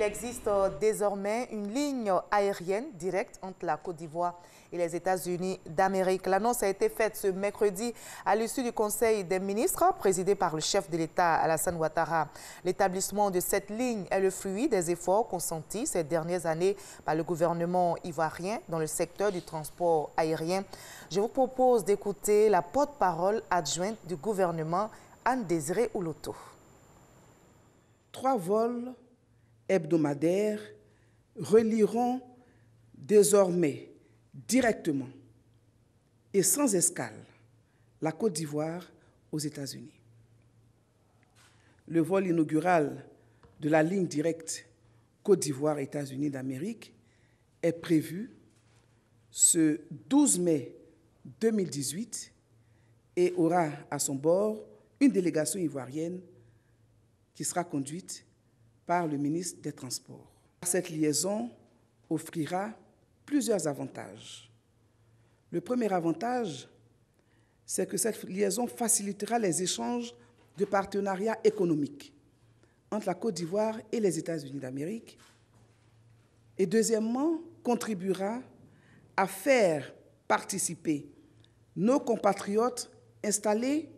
Il existe désormais une ligne aérienne directe entre la Côte d'Ivoire et les États-Unis d'Amérique. L'annonce a été faite ce mercredi à l'issue du Conseil des ministres présidé par le chef de l'État Alassane Ouattara. L'établissement de cette ligne est le fruit des efforts consentis ces dernières années par le gouvernement ivoirien dans le secteur du transport aérien. Je vous propose d'écouter la porte-parole adjointe du gouvernement, Anne-Désirée Ouloto. 3 vols hebdomadaires relieront désormais directement et sans escale la Côte d'Ivoire aux États-Unis. Le vol inaugural de la ligne directe Côte d'Ivoire-États-Unis d'Amérique est prévu ce 12 mai 2018 et aura à son bord une délégation ivoirienne qui sera conduite par le ministre des Transports. Cette liaison offrira plusieurs avantages. Le premier avantage, c'est que cette liaison facilitera les échanges de partenariats économiques entre la Côte d'Ivoire et les États-Unis d'Amérique. Et deuxièmement, contribuera à faire participer nos compatriotes installés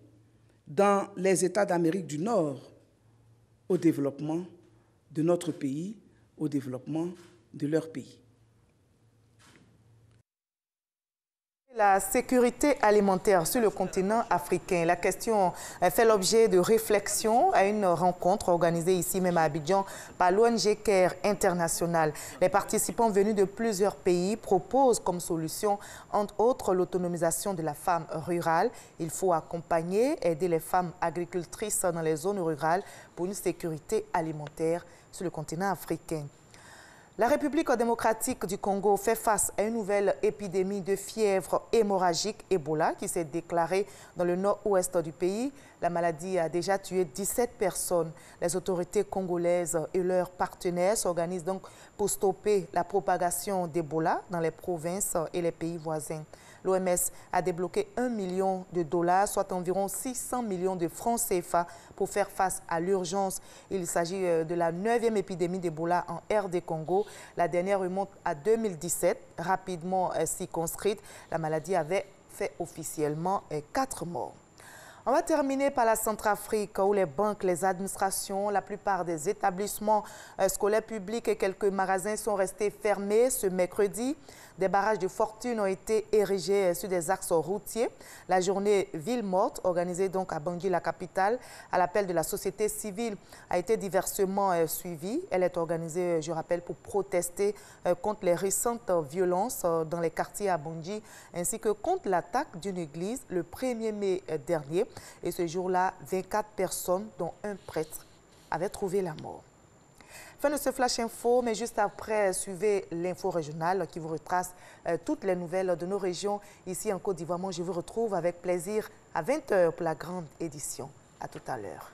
dans les États d'Amérique du Nord au développement de notre pays, au développement de leur pays. La sécurité alimentaire sur le continent africain. La question fait l'objet de réflexions à une rencontre organisée ici même à Abidjan par l'ONG CARE International. Les participants venus de plusieurs pays proposent comme solution, entre autres, l'autonomisation de la femme rurale. Il faut accompagner et aider les femmes agricultrices dans les zones rurales pour une sécurité alimentaire sur le continent africain. La République démocratique du Congo fait face à une nouvelle épidémie de fièvre hémorragique Ebola qui s'est déclarée dans le nord-ouest du pays. La maladie a déjà tué 17 personnes. Les autorités congolaises et leurs partenaires s'organisent donc pour stopper la propagation d'Ebola dans les provinces et les pays voisins. L'OMS a débloqué $1 million, soit environ 600 millions de francs CFA pour faire face à l'urgence. Il s'agit de la 9e épidémie d'Ebola en RD Congo. La dernière remonte à 2017. Rapidement circonscrite, la maladie avait fait officiellement 4 morts. On va terminer par la Centrafrique où les banques, les administrations, la plupart des établissements scolaires publics et quelques magasins sont restés fermés ce mercredi. Des barrages de fortune ont été érigés sur des axes routiers. La journée Ville morte, organisée donc à Bangui, la capitale, à l'appel de la société civile, a été diversement suivie. Elle est organisée, je rappelle, pour protester contre les récentes violences dans les quartiers à Bangui, ainsi que contre l'attaque d'une église le 1er mai dernier. Et ce jour-là, 24 personnes, dont un prêtre, avaient trouvé la mort. Fin de ce Flash Info, mais juste après, suivez l'info régionale qui vous retrace toutes les nouvelles de nos régions ici en Côte d'Ivoire. Moi, je vous retrouve avec plaisir à 20 h pour la grande édition. À tout à l'heure.